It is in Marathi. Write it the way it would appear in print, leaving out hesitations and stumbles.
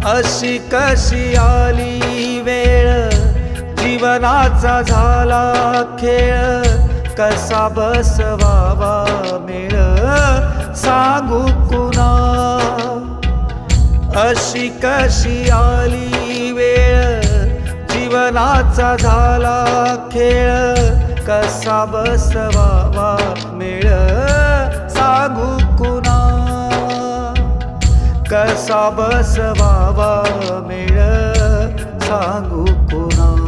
अशी कशी आली वेळ, जीवनाचा झाला खेळ, कसा बसवावा मेळ सांगू कुणा. अशी कशी आली वेळ, जीवनाचा झाला खेळ, कसा बसवावा मेळ सांगू कुणा. कसा बसवावा मेळ सांगू कुणा.